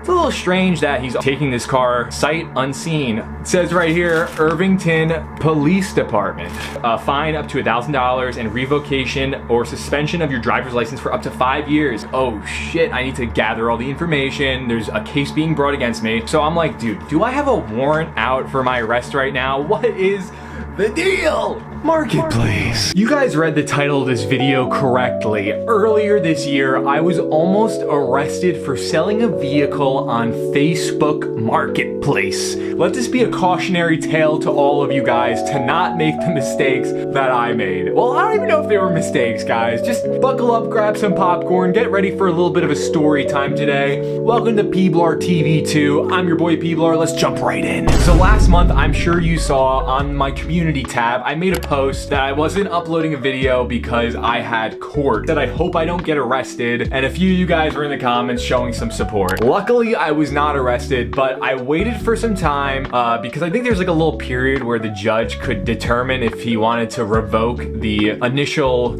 It's a little strange that he's taking this car sight unseen. It says right here, Irvington Police Department. Fine up to $1,000 and revocation or suspension of your driver's license for up to 5 years. Oh shit, I need to gather all the information. There's a case being brought against me. So I'm like, dude, do I have a warrant out for my arrest right now? What is the deal? Marketplace. You guys read the title of this video correctly. Earlier this year, I was almost arrested for selling a vehicle on Facebook Marketplace. Let this be a cautionary tale to all of you guys to not make the mistakes that I made. Well, I don't even know if they were mistakes, guys. Just buckle up, grab some popcorn, get ready for a little bit of a story time today. Welcome to Peablar TV 2. I'm your boy Peablar. Let's jump right in. So last month, I'm sure you saw on my community tab, I made a post that I wasn't uploading a video because I had court, that I hope I don't get arrested, and a few of you guys were in the comments showing some support. Luckily, I was not arrested, but I waited for some time because I think there's like a little period where the judge could determine if he wanted to revoke the initial,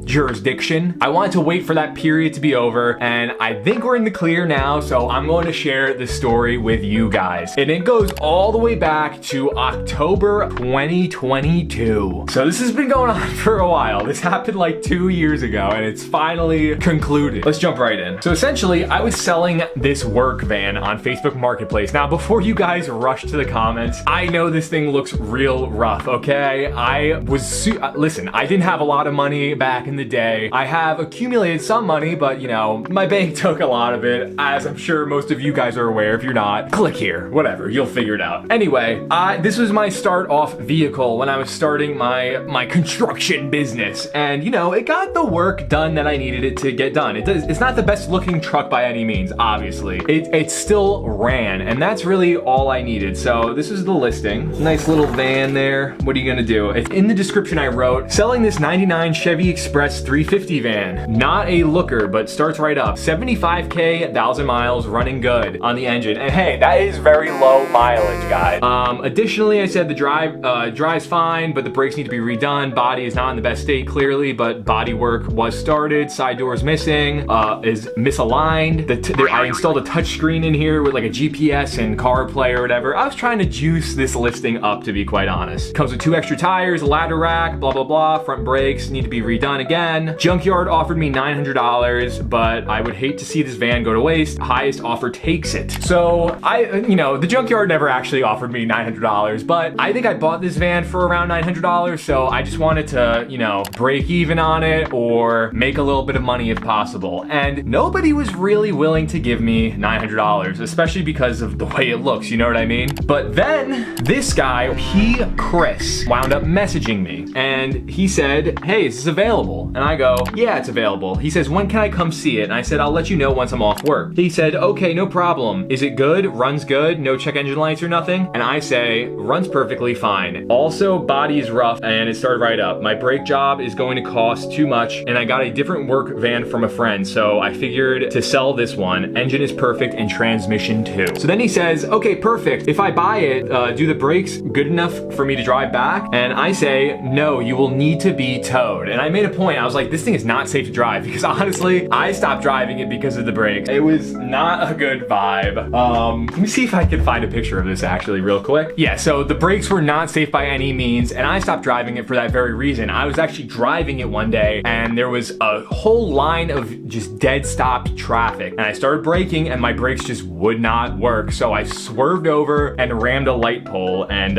jurisdiction. I wanted to wait for that period to be over, and I think we're in the clear now, so I'm going to share the story with you guys. And it goes all the way back to October 2022. So this has been going on for a while. This happened like 2 years ago and it's finally concluded. Let's jump right in. So essentially, I was selling this work van on Facebook Marketplace. Now, before you guys rush to the comments, I know this thing looks real rough, okay? Listen, I didn't have a lot of money back in the day. I have accumulated some money, but my bank took a lot of it, as I'm sure most of you guys are aware. If you're not, click here, whatever, you'll figure it out. Anyway, this was my start off vehicle when I was starting my construction business, and it got the work done that I needed it to get done. It's not the best looking truck by any means, obviously. It still ran, and that's really all I needed. So this is the listing. Nice little van there. What are you gonna do? It's in the description I wrote, selling this 99 Chevy Express 350 van. Not a looker, but starts right up. 75K, 1,000 miles, running good on the engine. And hey, that is very low mileage, guys. Additionally, I said the drives fine, but the brakes need to be redone. Body is not in the best state, clearly, but body work was started. Side door is missing, is misaligned. I installed a touch screen in here with like a GPS and CarPlay or whatever. I was trying to juice this listing up, to be quite honest. Comes with 2 extra tires, a ladder rack, blah, blah, blah. Front brakes need to be redone again. Junkyard offered me $900, but I would hate to see this van go to waste. Highest offer takes it. So the junkyard never actually offered me $900, but I think I bought this van for around $900, so I just wanted to, break even on it or make a little bit of money if possible. And nobody was really willing to give me $900, especially because of the way it looks, you know what I mean? But then this guy, Chris, wound up messaging me and he said, hey, is this available? And I go, yeah, it's available. He says, when can I come see it? And I said, I'll let you know once I'm off work. He said, okay, no problem. Is it good? Runs good? No check engine lights or nothing? And I say, runs perfectly fine. Also, body is rough and it started right up. My brake job is going to cost too much and I got a different work van from a friend, so I figured to sell this one. Engine is perfect and transmission too. So then he says, okay, perfect. If I buy it, do the brakes good enough for me to drive back? And I say, no, you will need to be towed. And I made a point. I was like, this thing is not safe to drive, because honestly, I stopped driving it because of the brakes. It was not a good vibe. Let me see if I can find a picture of this actually real quick. Yeah, so the brakes were not safe by any means, and I stopped driving it for that very reason. I was actually driving it one day and there was a whole line of just dead stopped traffic, and I started braking and my brakes just would not work. So I swerved over and rammed a light pole, and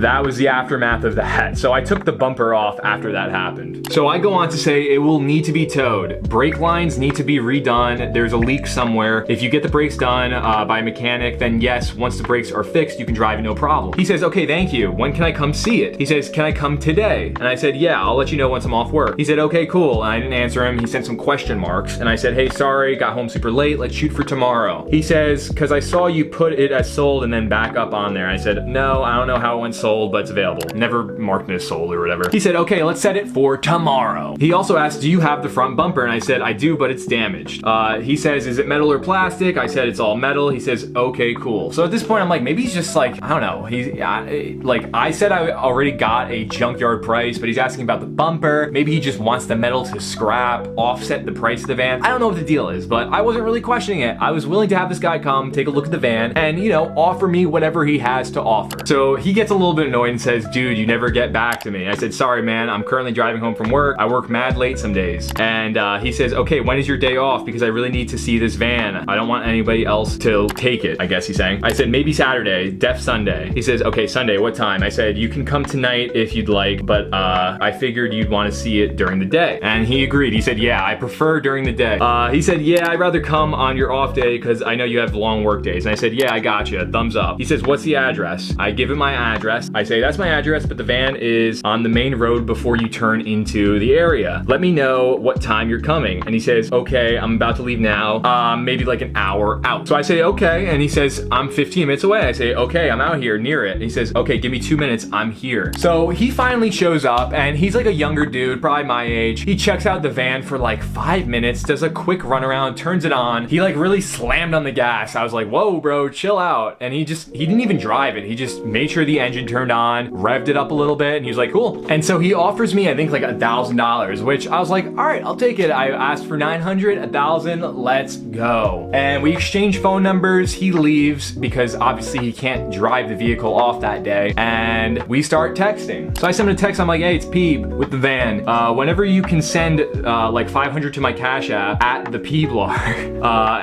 that was the aftermath of that. So I took the bumper off after that happened. So I go on to say it will need to be towed. Brake lines need to be redone. There's a leak somewhere. If you get the brakes done by a mechanic, then yes, once the brakes are fixed, you can drive it no problem. He says, okay, thank you. When can I come see it? He says, can I come today? And I said, yeah, I'll let you know once I'm off work. He said, okay, cool. And I didn't answer him. He sent some question marks. And I said, hey, sorry, got home super late. Let's shoot for tomorrow. He says, because I saw you put it as sold and then back up on there. I said, no, I don't know how it went sold. sold, but it's available. Never marked it as sold or whatever. He said, okay, let's set it for tomorrow. He also asked, do you have the front bumper? And I said, I do, but it's damaged. He says, is it metal or plastic? I said, it's all metal. He says, okay, cool. So at this point, I'm like, maybe he's just like, I don't know. Like I said, I already got a junkyard price, but he's asking about the bumper. Maybe he just wants the metal to scrap, offset the price of the van. I don't know what the deal is, but I wasn't really questioning it. I was willing to have this guy come, take a look at the van, and, you know, offer me whatever he has to offer. So he gets a little bit annoyed and says, dude, you never get back to me. I said, sorry, man, I'm currently driving home from work. I work mad late some days. And he says, okay, when is your day off? Because I really need to see this van. I don't want anybody else to take it, I guess he's saying. I said, maybe Saturday, def Sunday. He says, okay, Sunday, what time? I said, you can come tonight if you'd like, but I figured you'd want to see it during the day. And he agreed. He said, yeah, I prefer during the day. He said, yeah, I'd rather come on your off day because I know you have long work days. And I said, yeah, I gotcha, thumbs up. He says, what's the address? I give him my address. I say, that's my address, but the van is on the main road before you turn into the area. Let me know what time you're coming. And he says, okay, I'm about to leave now, maybe like an hour out. So I say, okay, and he says, I'm 15 minutes away. I say, okay, I'm out here near it. And he says, okay, give me 2 minutes, I'm here. So he finally shows up, and he's like a younger dude, probably my age. He checks out the van for like 5 minutes, does a quick run around, turns it on. He like really slammed on the gas. I was like, whoa, bro, chill out. And he didn't even drive it. He just made sure the engine turned on, revved it up a little bit, and he was like, cool. And so he offers me, I think like $1,000, which I was like, all right, I'll take it. I asked for 900, 1,000, let's go. And we exchange phone numbers. He leaves because obviously he can't drive the vehicle off that day. And we start texting. So I send him a text. I'm like, hey, it's Peeb with the van. Whenever you can send like 500 to my Cash App at the Peablar,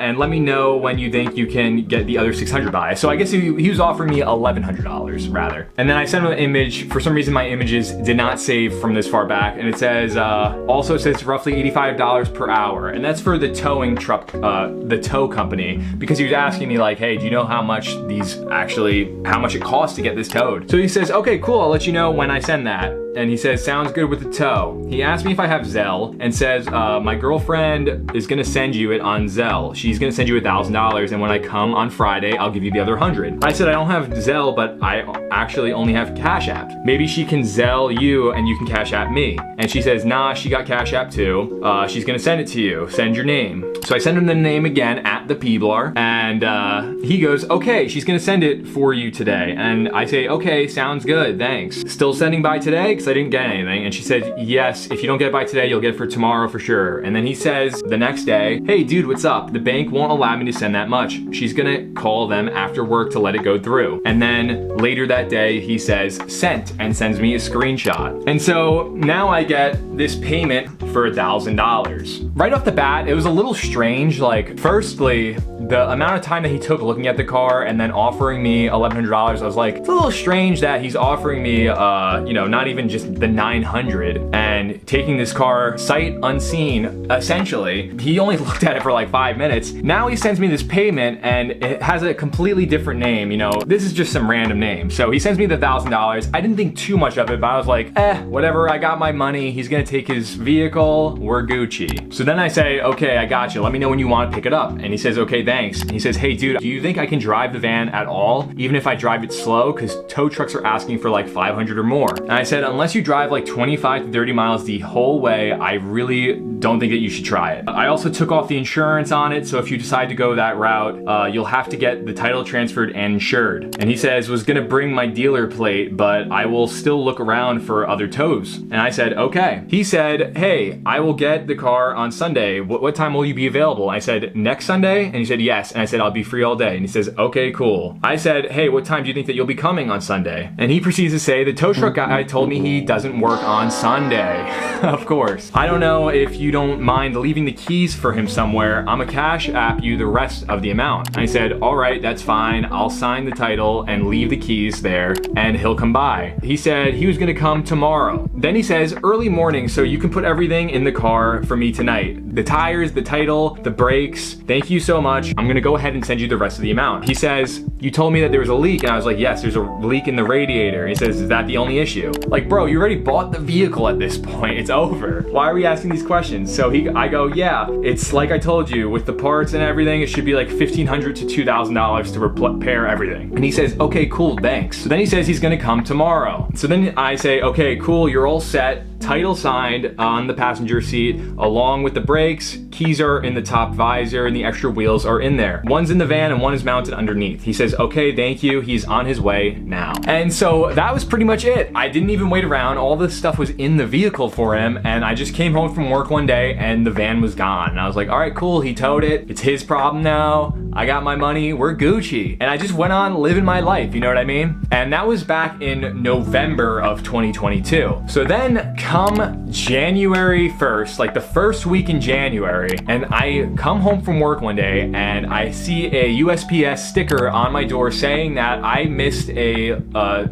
and let me know when you think you can get the other 600 by. So I guess he was offering me $1,100 rather. And then I sent him an image. For some reason, my images did not save from this far back. And it says, also says roughly $85 per hour. And that's for the towing truck, the tow company, because he was asking me like, hey, do you know how much it costs to get this towed? So he says, okay, cool, I'll let you know when I send that. And he says, sounds good with the tow. He asked me if I have Zelle and says, my girlfriend is gonna send you it on Zelle. She's gonna send you $1,000, and when I come on Friday, I'll give you the other 100. I said, I don't have Zelle, but I actually only have Cash App. Maybe she can Zelle you and you can Cash App me. And she says, nah, she got Cash App too. She's gonna send it to you. Send your name. So I send him the name again at the Peablar, and he goes, okay, she's gonna send it for you today. And I say, okay, sounds good, thanks. Still sending by today? I didn't get anything. And she said, yes, if you don't get it by today, you'll get it for tomorrow for sure. And then he says the next day, hey dude, what's up? The bank won't allow me to send that much. She's gonna call them after work to let it go through. And then later that day, he says sent and sends me a screenshot. And so now I get this payment for $1,000. Right off the bat, it was a little strange. Like, firstly, the amount of time that he took looking at the car and then offering me $1,100, I was like, it's a little strange that he's offering me, you know, not even just the 900 and taking this car sight unseen, essentially. He only looked at it for like 5 minutes. Now he sends me this payment and it has a completely different name, you know, this is just some random name. So he sends me the $1,000. I didn't think too much of it, but I was like, whatever, I got my money. He's gonna take his vehicle, we're Gucci. So then I say, okay, I got you. Let me know when you want to pick it up. And he says, okay, thanks. And he says, hey dude, do you think I can drive the van at all, even if I drive it slow? Because tow trucks are asking for like 500 or more. And I said, unless you drive like 25 to 30 miles the whole way, I really don't think that you should try it. I also took off the insurance on it, so if you decide to go that route, you'll have to get the title transferred and insured. And he says, was gonna bring my dealer plate, but I will still look around for other tows. And I said, okay. He said, hey, I will get the car on Sunday. What time will you be available? And I said, next Sunday? And he said, yes. And I said, I'll be free all day. And he says, okay, cool. I said, hey, what time do you think that you'll be coming on Sunday? And he proceeds to say, the tow truck guy told me he doesn't work on Sunday. Of course. I don't know if you don't mind leaving the keys for him somewhere. I'm a Cash App you the rest of the amount. And I said, all right, that's fine. I'll sign the title and leave the keys there and he'll come by. He said he was gonna come tomorrow. Then he says, early morning, so you can put everything everything in the car for me tonight. The tires, the title, the brakes. Thank you so much. I'm gonna go ahead and send you the rest of the amount. He says, you told me that there was a leak. And I was like, yes, there's a leak in the radiator. He says, is that the only issue? Like, bro, you already bought the vehicle at this point. It's over. Why are we asking these questions? So I go, yeah, it's like I told you, with the parts and everything, it should be like $1,500 to $2,000 to repair everything. And he says, okay, cool, thanks. So then he says he's gonna come tomorrow. So then I say, okay, cool, you're all set. Title signed on the passenger seat, along with the brakes. Keys are in the top visor and the extra wheels are in there. One's in the van and one is mounted underneath. He says, okay, thank you. He's on his way now. And so that was pretty much it. I didn't even wait around. All this stuff was in the vehicle for him. And I just came home from work one day and the van was gone. And I was like, all right, cool. He towed it. It's his problem now. I got my money. We're Gucci. And I just went on living my life. You know what I mean? And that was back in November of 2022. So then come January 1st, like the first week in January, and I come home from work one day and I see a USPS sticker on my door saying that I missed a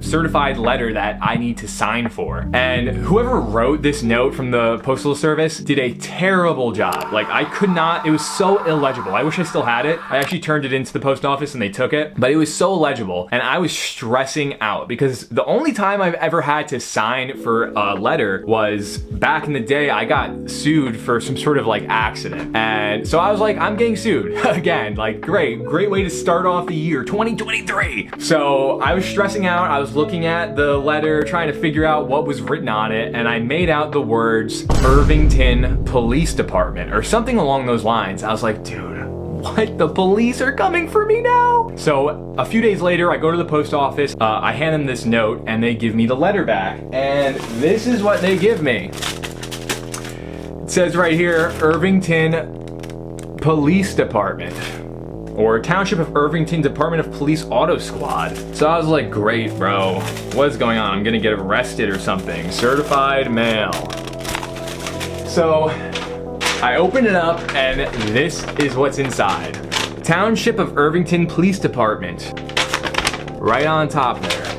certified letter that I need to sign for. And whoever wrote this note from the Postal Service did a terrible job. Like, I could not, it was so illegible. I wish I still had it. I actually turned it into the post office and they took it, but it was so illegible and I was stressing out because the only time I've ever had to sign for a letter was back in the day. I got sued for some sort of like accident. And so I was like, I'm getting sued again. Like, great way to start off the year 2023. So I was stressing out. I was looking at the letter, trying to figure out what was written on it. And I made out the words Irvington Police Department or something along those lines. I was like, dude, what? The police are coming for me now? So a few days later, I go to the post office, I hand them this note and they give me the letter back. And this is what they give me. It says right here, Irvington Police Department, or Township of Irvington Department of Police Auto Squad. So I was like, great, bro. What's going on? I'm gonna get arrested or something. Certified mail. So I open it up and this is what's inside. Township of Irvington Police Department. Right on top there.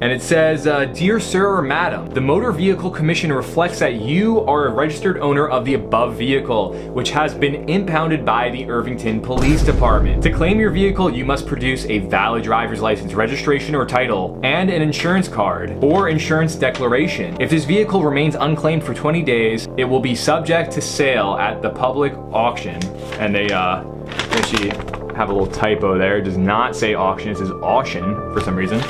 And it says, Dear Sir or Madam, the Motor Vehicle Commission reflects that you are a registered owner of the above vehicle, which has been impounded by the Irvington Police Department. To claim your vehicle, you must produce a valid driver's license, registration or title, and an insurance card or insurance declaration. If this vehicle remains unclaimed for 20 days, it will be subject to sale at the public auction. And they actually have a little typo there. It does not say auction, it says auction for some reason.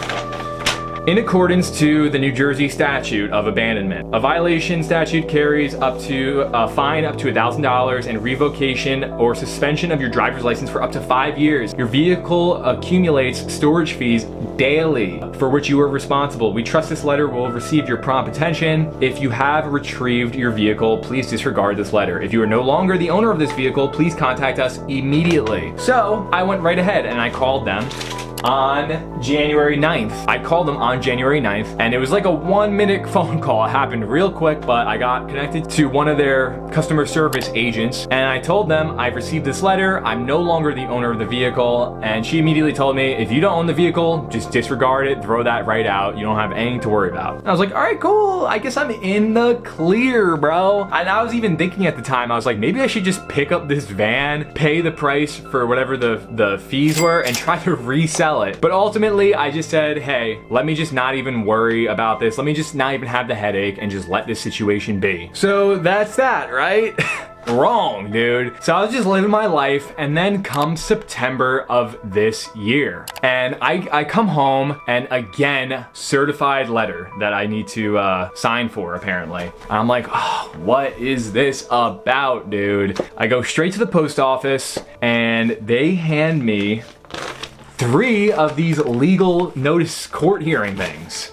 In accordance to the New Jersey statute of abandonment, a violation statute carries up to a fine up to $1,000 and revocation or suspension of your driver's license for up to 5 years. Your vehicle accumulates storage fees daily for which you are responsible. We trust this letter will receive your prompt attention. If you have retrieved your vehicle, please disregard this letter. If you are no longer the owner of this vehicle, please contact us immediately. So I went right ahead and I called them on January 9th. I called them on January 9th and it was like a 1-minute phone call. It happened real quick, but I got connected to one of their customer service agents and I told them I've received this letter. I'm no longer the owner of the vehicle. And she immediately told me, if you don't own the vehicle, just disregard it, throw that right out. You don't have anything to worry about. And I was like, all right, cool. I guess I'm in the clear, bro. And I was even thinking at the time, I was like, maybe I should just pick up this van, pay the price for whatever the fees were and try to resell it. But ultimately, I just said, hey, let me just not even worry about this. Let me just not even have the headache and just let this situation be. So that's that, right? Wrong, dude. So I was just living my life, and then comes September of this year. And I come home, and again, certified letter that I need to sign for, apparently. And I'm like, oh, what is this about, dude? I go straight to the post office, and they hand me 3 of these legal notice court hearing things.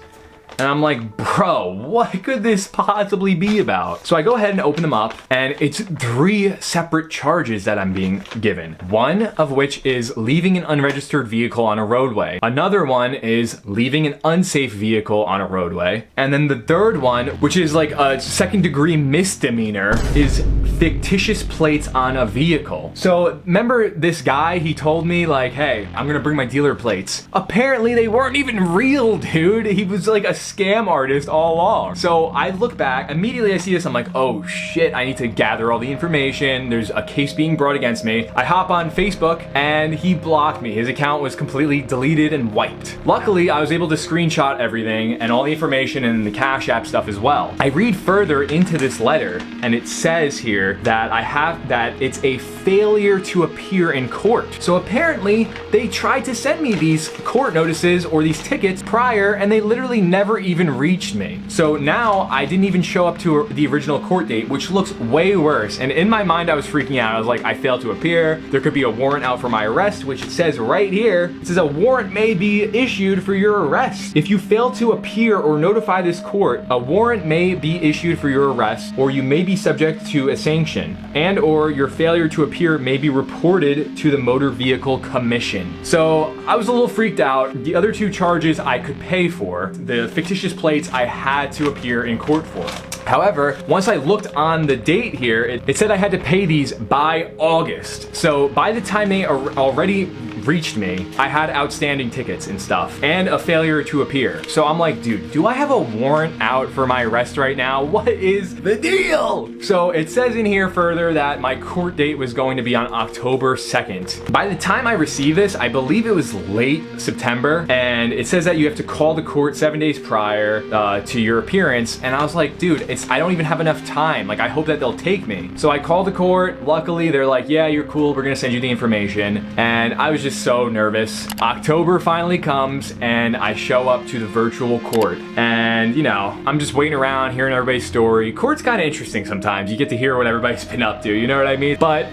And I'm like, bro, what could this possibly be about? So I go ahead and open them up, and it's 3 separate charges that I'm being given. One of which is leaving an unregistered vehicle on a roadway. Another one is leaving an unsafe vehicle on a roadway. And then the third one, which is like a 2nd-degree misdemeanor, is fictitious plates on a vehicle. So remember this guy, he told me like, hey, I'm gonna bring my dealer plates. Apparently they weren't even real, dude. He was like a scam artist all along. So I look back, immediately I see this, I'm like, oh shit, I need to gather all the information. There's a case being brought against me. I hop on Facebook and he blocked me. His account was completely deleted and wiped. Luckily, I was able to screenshot everything and all the information and the Cash App stuff as well. I read further into this letter and it says here that it's a failure to appear in court. So apparently they tried to send me these court notices or these tickets prior and they literally never even reached me. So now I didn't even show up to the original court date, which looks way worse. And in my mind, I was freaking out. I was like, I failed to appear. There could be a warrant out for my arrest, which it says right here. It says a warrant may be issued for your arrest. If you fail to appear or notify this court, a warrant may be issued for your arrest, or you may be subject to a sanction, and or your failure to appear may be reported to the Motor Vehicle Commission. So I was a little freaked out. The other two charges I could pay for. The fictitious plates I had to appear in court for. However, once I looked on the date here, it said I had to pay these by August. So by the time they already reached me, I had outstanding tickets and stuff and a failure to appear. So I'm like, dude, do I have a warrant out for my arrest right now? What is the deal? So it says in here further that my court date was going to be on October 2nd. By the time I received this, I believe it was late September, and it says that you have to call the court 7 days prior to your appearance. And I was like, dude, I don't even have enough time. Like, I hope that they'll take me. So I called the court. Luckily, they're like, yeah, you're cool. We're gonna send you the information. And I was just so nervous. October finally comes and I show up to the virtual court. And, you know, I'm just waiting around hearing everybody's story. Court's kind of interesting sometimes. You get to hear what everybody's been up to, you know what I mean? But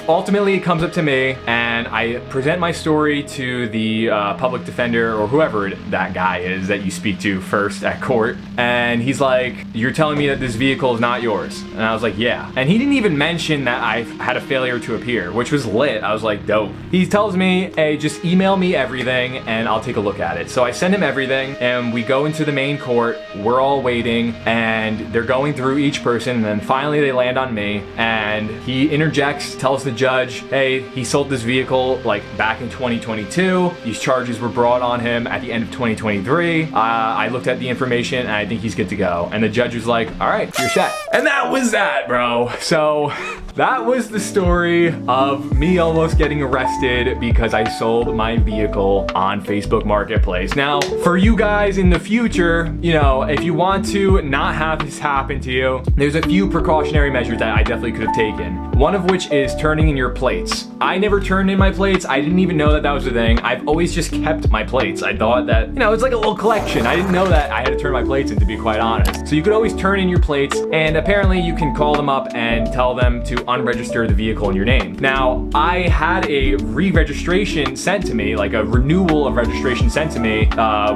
ultimately, it comes up to me and I present my story to the public defender or whoever that guy is that you speak to first at court. And he's like, you're telling me that this vehicle is not yours? And I was like, yeah. And he didn't even mention that I had a failure to appear, which was lit. I was like, dope. He tells me, hey, just email me everything and I'll take a look at it. So I send him everything and we go into the main court. We're all waiting and they're going through each person, and then finally they land on me and he interjects, tells the judge, hey, he sold this vehicle like back in 2022. These charges were brought on him at the end of 2023. I looked at the information and I think he's good to go. And the judge was like, all right, you're set. And that was that, bro. So that was the story of me almost getting arrested because I sold my vehicle on Facebook Marketplace. Now, for you guys in the future, you know, if you want to not have this happen to you, there's a few precautionary measures that I definitely could have taken. One of which is turning in your plates. I never turned in my plates. I didn't even know that that was a thing. I've always just kept my plates. I thought that, you know, it's like a little collection. I didn't know that I had to turn my plates in, to be quite honest. So you could always turn in your plates, and apparently you can call them up and tell them to unregister the vehicle in your name. Now, I had a re-registration sent to me, like a renewal of registration sent to me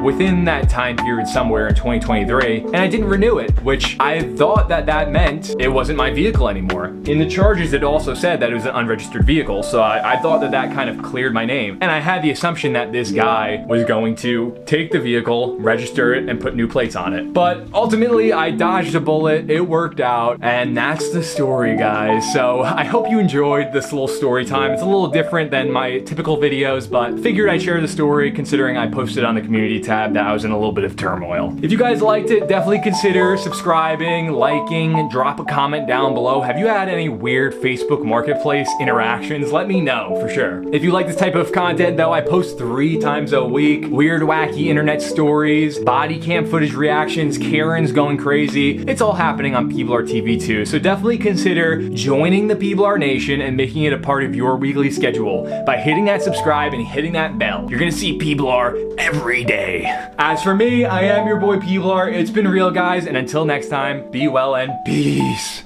within that time period somewhere in 2023, and I didn't renew it, which I thought that meant it wasn't my vehicle anymore. In the charges, it also said that it was an unregistered vehicle, so I thought that kind of cleared my name. And I had the assumption that this guy was going to take the vehicle, register it, and put new plates on it. But ultimately, I dodged a bullet, it worked out, and that's the story, guys. So I hope you enjoyed this little story time. It's a little different than my typical videos, but figured I'd share the story considering I posted on the community tab that I was in a little bit of turmoil. If you guys liked it, definitely consider subscribing, liking, drop a comment down below. Have you had any weird Facebook Marketplace interactions? Let me know for sure. If you like this type of content though, I post 3 times a week. Weird, wacky internet stories, body cam footage reactions, Karen's going crazy. It's all happening on Peablar TV too, so definitely consider joining the Peablar Nation and making it a part of your weekly schedule by hitting that subscribe and hitting that bell. You're gonna see Peablar every day. As for me, I am your boy Peablar. It's been real, guys, and until next time, be well and peace.